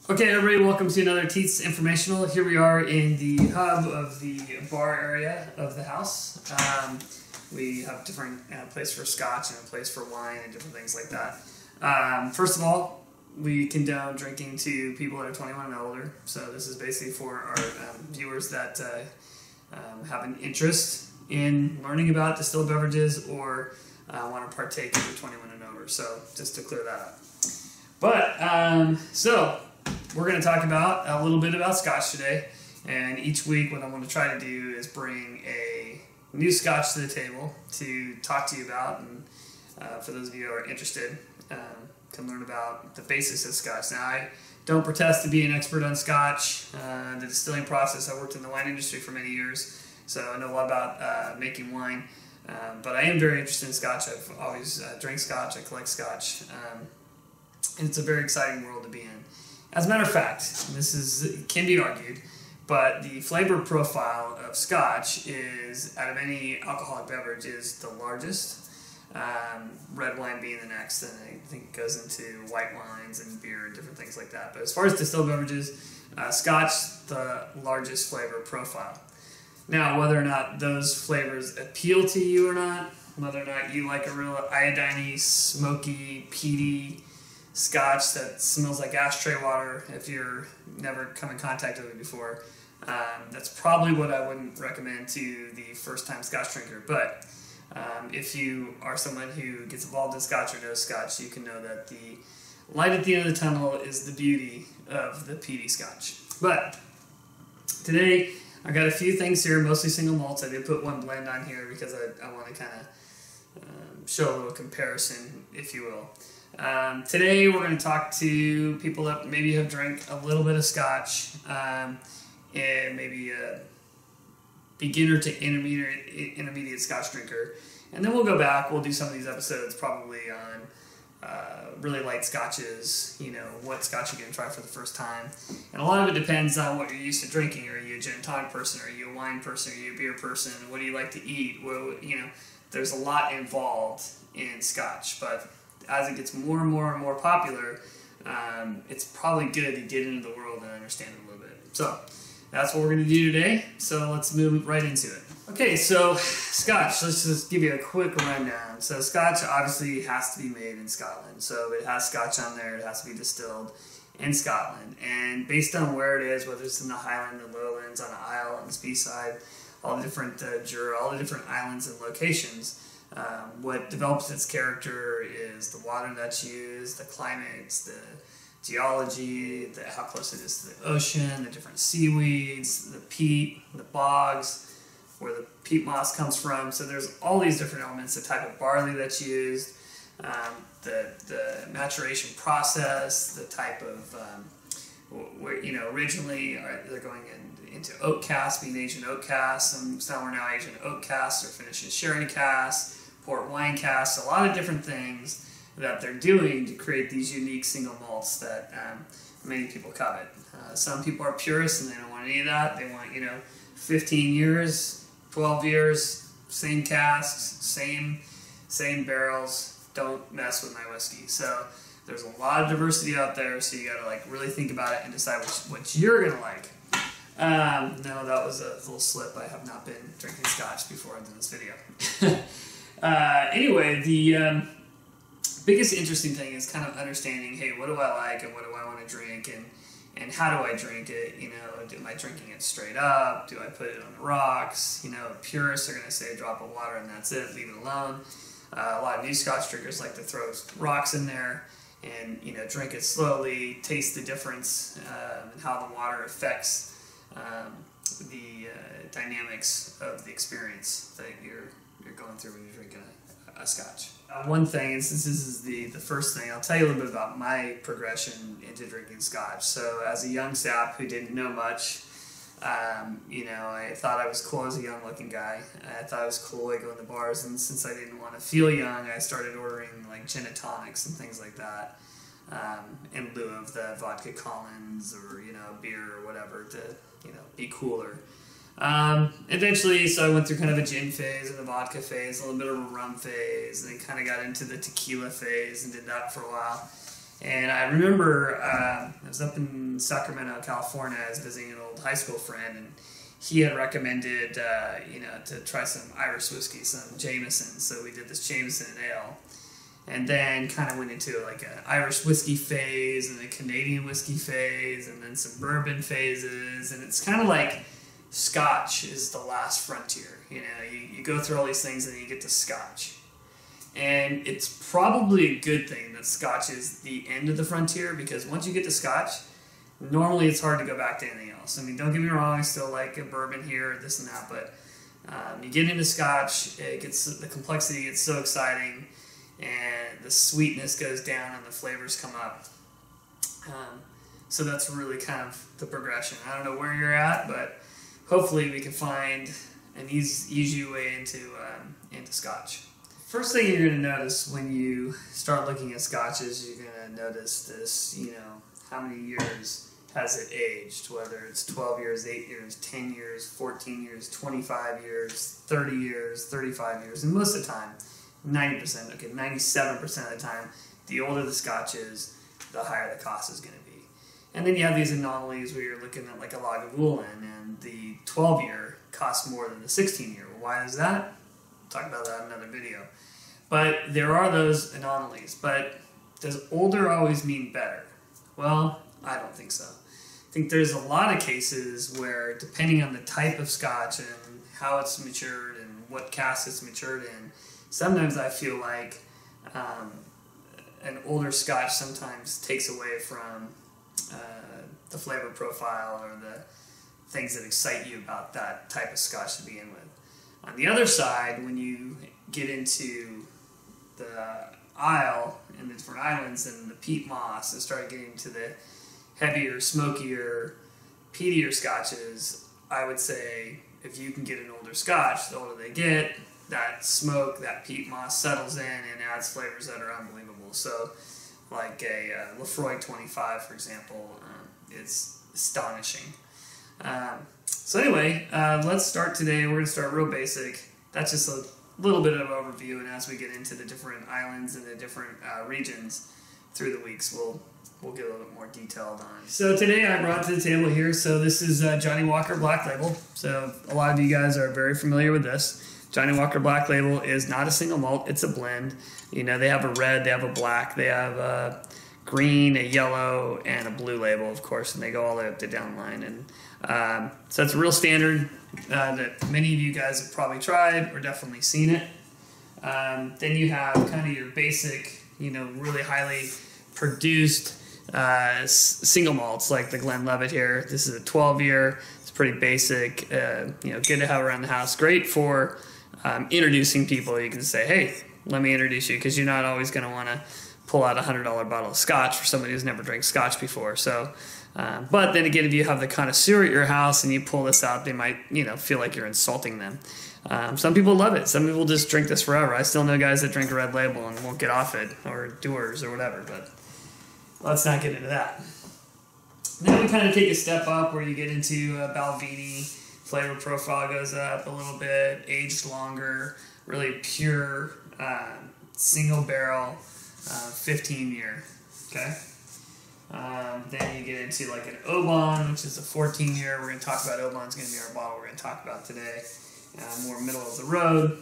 Okay, everybody, welcome to another TIETS Informational. Here we are in the hub of the bar area of the house. We have different place for Scotch and a place for wine and different things like that. First of all, we condone drinking to people that are 21 and older. So this is basically for our viewers that have an interest in learning about distilled beverages or want to partake if you're 21 and over. So just to clear that up. But, we're going to talk about a little bit about Scotch today, and each week what I want to try to do is bring a new Scotch to the table to talk to you about, and for those of you who are interested, can learn about the basics of Scotch. Now, I don't pretend to be an expert on Scotch, the distilling process. I worked in the wine industry for many years, so I know a lot about making wine, but I am very interested in Scotch. I've always drank Scotch, I collect Scotch, and it's a very exciting world to be in. As a matter of fact, this can be argued, but the flavor profile of Scotch is, out of any alcoholic beverage, is the largest. Red wine being the next, and I think it goes into white wines and beer and different things like that. But as far as distilled beverages, Scotch, the largest flavor profile. Now, whether or not those flavors appeal to you or not, whether or not you like a real iodine-y, smoky, peaty Scotch that smells like ashtray water, if you're never come in contact with it before, that's probably what I wouldn't recommend to the first-time Scotch drinker. But if you are someone who gets involved in Scotch or knows Scotch, you can know that the light at the end of the tunnel is the beauty of the peaty Scotch. But today I've got a few things here, mostly single malts. I did put one blend on here because I want to kind of show a little comparison, if you will. Today we're going to talk to people that maybe have drank a little bit of Scotch, and maybe a beginner to intermediate Scotch drinker, and then we'll go back, we'll do some of these episodes probably on really light Scotches, what Scotch you're going to try for the first time, and a lot of it depends on what you're used to drinking. Are you a gin and tonic person, are you a wine person, are you a beer person, what do you like to eat? Well, there's a lot involved in Scotch, but as it gets more and more and more popular, it's probably good to get into the world and understand it a little bit. So that's what we're going to do today. So let's move right into it. Okay, so Scotch, let's just give you a quick rundown. So Scotch obviously has to be made in Scotland. So it has Scotch on there, it has to be distilled in Scotland. And based on where it is, whether it's in the Highland, the Lowlands, on the Isle, on the Speyside, all the different Jura, all the different islands and locations, what develops its character is the water that's used, the climate, the geology, how close it is to the ocean, the different seaweeds, the peat, the bogs, where the peat moss comes from. So there's all these different elements, the type of barley that's used, the maturation process, the type of, originally they're going into oak casks, being aged in oak casks, some are now aged in oak casks, or finished in sherry casks, port wine casks, a lot of different things that they're doing to create these unique single malts that many people covet. Some people are purists and they don't want any of that. They want, 15 years, 12 years, same casks, same barrels, don't mess with my whiskey. So there's a lot of diversity out there, so you gotta really think about it and decide what you're gonna like. No, that was a little slip. I have not been drinking Scotch before I did this video. Anyway, the biggest interesting thing is kind of understanding, hey, what do I like and what do I want to drink, and how do I drink it? Am I drinking it straight up? Do I put it on the rocks? Purists are going to say a drop of water and that's it, leave it alone. A lot of new Scotch drinkers like to throw rocks in there and drink it slowly, taste the difference, and how the water affects the dynamics of the experience that you're going through when you're drinking a Scotch. One thing, and since this is the first thing, I'll tell you a little bit about my progression into drinking Scotch. So as a young sap who didn't know much, I thought I was cool as a young looking guy. I thought it was cool to go in the bars, and since I didn't want to feel young, I started ordering gin and tonics and things like that, in lieu of the vodka Collins or beer or whatever to be cooler. Eventually, so I went through kind of a gin phase and a vodka phase, a little bit of a rum phase, and then kind of got into the tequila phase and did that for a while. And I remember I was up in Sacramento, California. I was visiting an old high school friend, and he had recommended, to try some Irish whiskey, some Jameson. So we did this Jameson ale, and then kind of went into like an Irish whiskey phase and a Canadian whiskey phase, and then some bourbon phases. And it's kind of like Scotch is the last frontier. You go through all these things and then you get to Scotch. And it's probably a good thing that Scotch is the end of the frontier, because once you get to Scotch, normally it's hard to go back to anything else. I mean, don't get me wrong, I still like a bourbon here, this and that, but you get into Scotch, the complexity gets so exciting, and the sweetness goes down and the flavors come up. So that's really kind of the progression. I don't know where you're at, but hopefully we can find an easy way into Scotch. First thing you're going to notice when you start looking at Scotches, you're going to notice this, how many years has it aged, whether it's 12 years, 8 years, 10 years, 14 years, 25 years, 30 years, 35 years, and most of the time, 97% of the time, the older the Scotch is, the higher the cost is going to be. And then you have these anomalies where you're looking at like a Lagavulin, and the 12-year costs more than the 16-year. Well, why is that? We'll talk about that in another video. But there are those anomalies. But does older always mean better? Well, I don't think so. I think there's a lot of cases where, depending on the type of Scotch and how it's matured and what cask it's matured in, sometimes I feel like an older Scotch sometimes takes away from the flavor profile or the things that excite you about that type of Scotch to begin with. On the other side, when you get into the Isle and the different islands and the peat moss and start getting to the heavier, smokier, peatier Scotches, I would say if you can get an older Scotch, the older they get, that smoke, that peat moss settles in and adds flavors that are unbelievable. So like a Lefroy 25, for example, is astonishing. So anyway, let's start today. We're going to start real basic. That's just a little bit of an overview, and as we get into the different islands and the different regions through the weeks, we'll get a little bit more detailed on. So today I brought to the table here, so this is Johnnie Walker Black Label. So a lot of you guys are very familiar with this. Johnnie Walker Black Label is not a single malt, it's a blend. They have a red, they have a black, they have a green, a yellow, and a blue label, of course, and they go all the way up to downline. And so it's a real standard that many of you guys have probably tried or definitely seen it. Then you have kind of your basic, really highly produced single malts like the Glenlivet here. This is a 12-year. It's pretty basic. Good to have around the house. Great for introducing people. You can say, hey, let me introduce you, because you're not always going to want to pull out a $100 bottle of Scotch for somebody who's never drank Scotch before. So, but then again, if you have the connoisseur at your house and you pull this out, they might, feel like you're insulting them. Some people love it. Some people just drink this forever. I still know guys that drink a Red Label and won't get off it, or Doers or whatever, but let's not get into that. Then we kind of take a step up where you get into Balvenie. Flavor profile goes up a little bit, aged longer, really pure, single barrel, 15-year, okay? Then you get into like an Oban, which is a 14-year. We're going to talk about Oban's going to be our bottle we're going to talk about today. More middle of the road.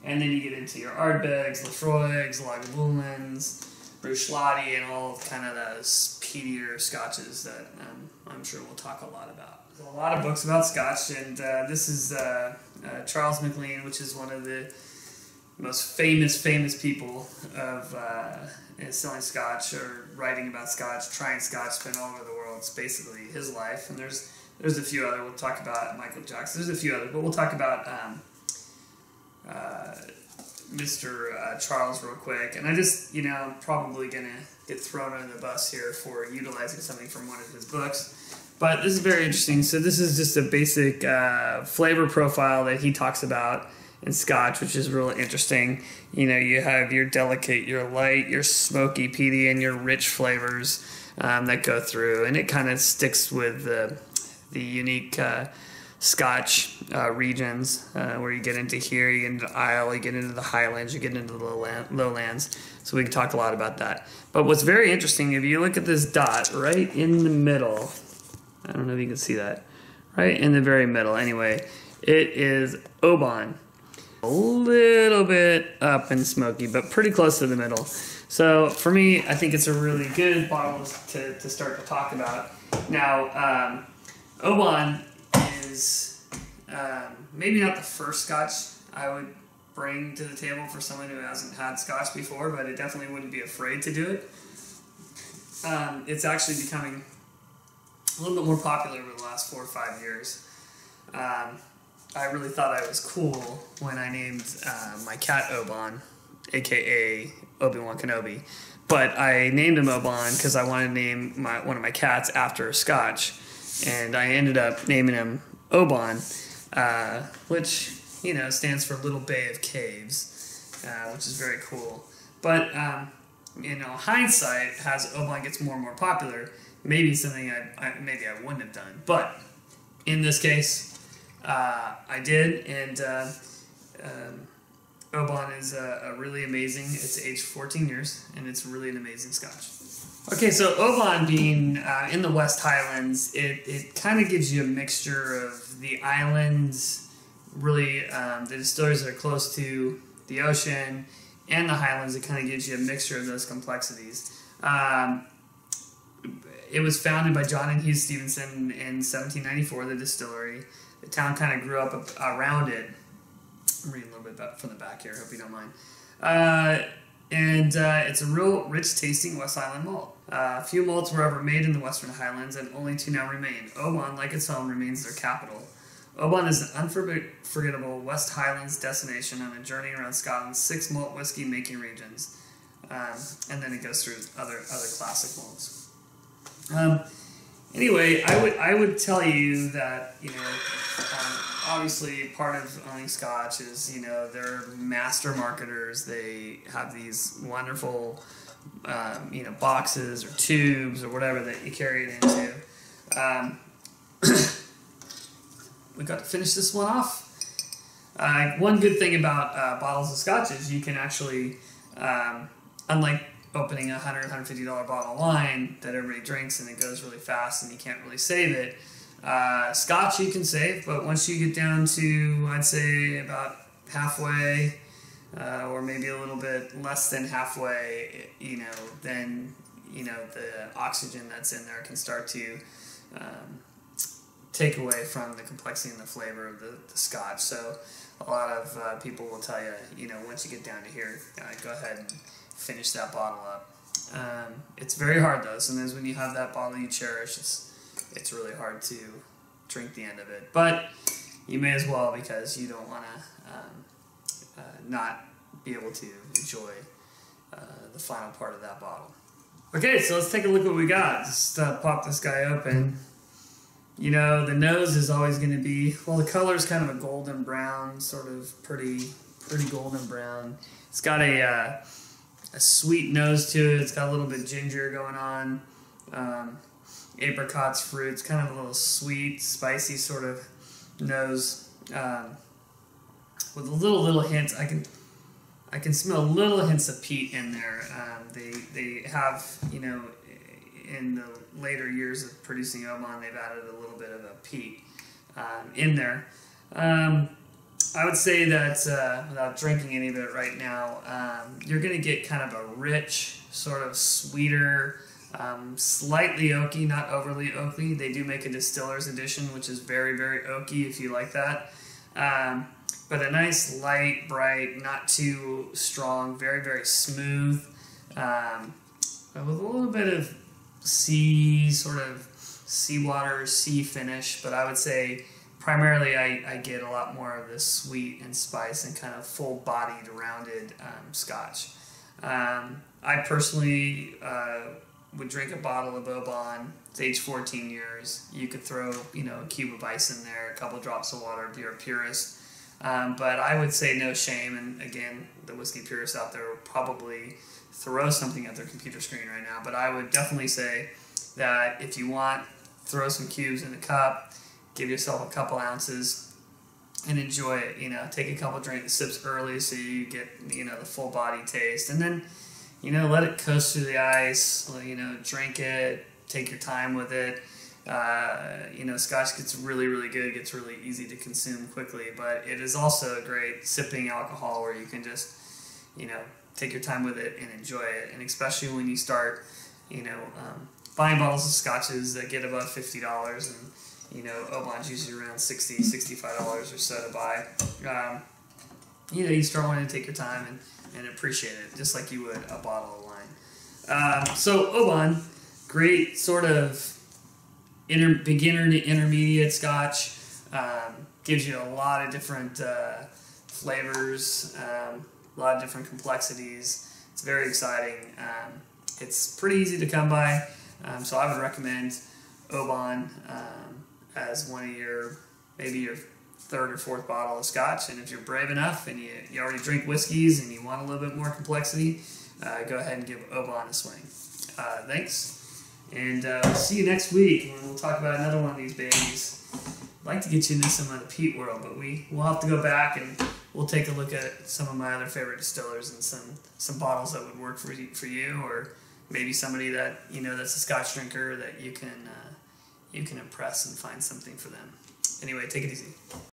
And then you get into your Ardbegs, Lefroys, Lagavulins, Bruichladdich, and all kind of those peatier Scotches that I'm sure we'll talk a lot about. There's a lot of books about Scotch, and this is Charles MacLean, which is one of the most famous people of selling Scotch or writing about Scotch, trying Scotch, been all over the world. It's basically his life, and there's a few other. We'll talk about Michael Jackson. There's a few other, but we'll talk about Mr. Charles real quick. And I just, I'm probably gonna get thrown under the bus here for utilizing something from one of his books. But this is very interesting. So this is just a basic flavor profile that he talks about in Scotch, which is really interesting. You have your delicate, your light, your smoky, peaty, and your rich flavors that go through, and it kind of sticks with the unique Scotch regions, where you get into here, you get into Isle, you get into the Highlands, you get into the lowlands. So we can talk a lot about that. But what's very interesting, if you look at this dot right in the middle, I don't know if you can see that, right in the very middle. Anyway, it is Oban. A little bit up and smoky, but pretty close to the middle. So for me, I think it's a really good bottle to start to talk about. Now, Oban is maybe not the first Scotch I would bring to the table for someone who hasn't had Scotch before, but it definitely wouldn't be afraid to do it. It's actually becoming a little bit more popular over the last 4 or 5 years. I really thought I was cool when I named my cat Oban, aka Obi-Wan Kenobi. But I named him Oban because I wanted to name one of my cats after a Scotch. And I ended up naming him Oban, which, you know, stands for Little Bay of Caves, which is very cool. But, you know, hindsight, as Oban gets more and more popular, maybe something I wouldn't have done. But in this case, I did, and Oban is a really amazing, it's aged 14 years, and it's really an amazing Scotch. Okay, so Oban being in the West Highlands, it kind of gives you a mixture of the islands, really the distilleries that are close to the ocean, and the Highlands. It kind of gives you a mixture of those complexities. It was founded by John and Hugh Stevenson in 1794, the distillery. The town kind of grew up around it. I'm reading a little bit from the back here, hope you don't mind. It's a real rich tasting West Highland malt. Few malts were ever made in the Western Highlands, and only 2 now remain. Oban, like its home, remains their capital. Oban is an unforgettable West Highlands destination on a journey around Scotland's 6 malt whiskey making regions. And then it goes through other classic malts. Anyway, I would tell you that, you know, obviously part of owning Scotch is, you know, they're master marketers. They have these wonderful, you know, boxes or tubes or whatever that you carry it into. We got to finish this one off. One good thing about bottles of Scotch is you can actually, unlike opening a $100, $150 bottle of wine that everybody drinks and it goes really fast and you can't really save it, Scotch you can save, but once you get down to, I'd say, about halfway, or maybe a little bit less than halfway, you know, then, you know, the oxygen that's in there can start to take away from the complexity and the flavor of the Scotch. So a lot of people will tell you, you know, once you get down to here, go ahead and finish that bottle up. It's very hard though. Sometimes when you have that bottle you cherish, it's really hard to drink the end of it. But you may as well, because you don't want to not be able to enjoy the final part of that bottle. Okay, so let's take a look at what we got. Just pop this guy open. You know, the nose is always going to be, well, the color is kind of a golden brown, sort of pretty golden brown. It's got a sweet nose to it. It's got a little bit of ginger going on. Apricots, fruits, kind of a little sweet, spicy sort of nose. With a little hint, I can smell little hints of peat in there. They have, you know, in the later years of producing Oban, they've added a little bit of a peat in there. I would say that without drinking any of it right now, you're going to get kind of a rich, sort of sweeter, slightly oaky, not overly oaky. They do make a distiller's edition, which is very, very oaky if you like that. But a nice, light, bright, not too strong, very, very smooth, with a little bit of seawater, sea finish. But I would say primarily I get a lot more of this sweet and spice and kind of full-bodied, rounded Scotch. I personally would drink a bottle of Oban. It's aged 14 years. You could throw, you know, a cube of ice in there, a couple drops of water if you're a purist. But I would say no shame, and again, the whiskey purists out there will probably throw something at their computer screen right now, but I would definitely say that if you want, throw some cubes in a cup, give yourself a couple ounces and enjoy it. You know, take a couple sips early so you get, you know, the full body taste, and then, you know, let it coast through the ice. You know, drink it, take your time with it. You know, Scotch gets really, really good. It gets really easy to consume quickly, but it is also a great sipping alcohol where you can just, you know, take your time with it and enjoy it. And especially when you start, you know, buying bottles of Scotches that get above $50, and, you know, Oban's usually around $60, $65 or so to buy. You know, you start wanting to take your time and appreciate it, just like you would a bottle of wine. So Oban, great sort of beginner to intermediate Scotch. Gives you a lot of different flavors, a lot of different complexities. It's very exciting. It's pretty easy to come by, so I would recommend Oban as one of maybe your third or fourth bottle of Scotch. And if you're brave enough and you already drink whiskeys and you want a little bit more complexity, go ahead and give Oban a swing. Thanks. And we'll see you next week when we'll talk about another one of these babies. I'd like to get you into some of the peat world, but we'll have to go back and we'll take a look at some of my other favorite distillers and some bottles that would work for you, or maybe somebody that, you know, that's a Scotch drinker that you can impress and find something for them. Anyway, take it easy.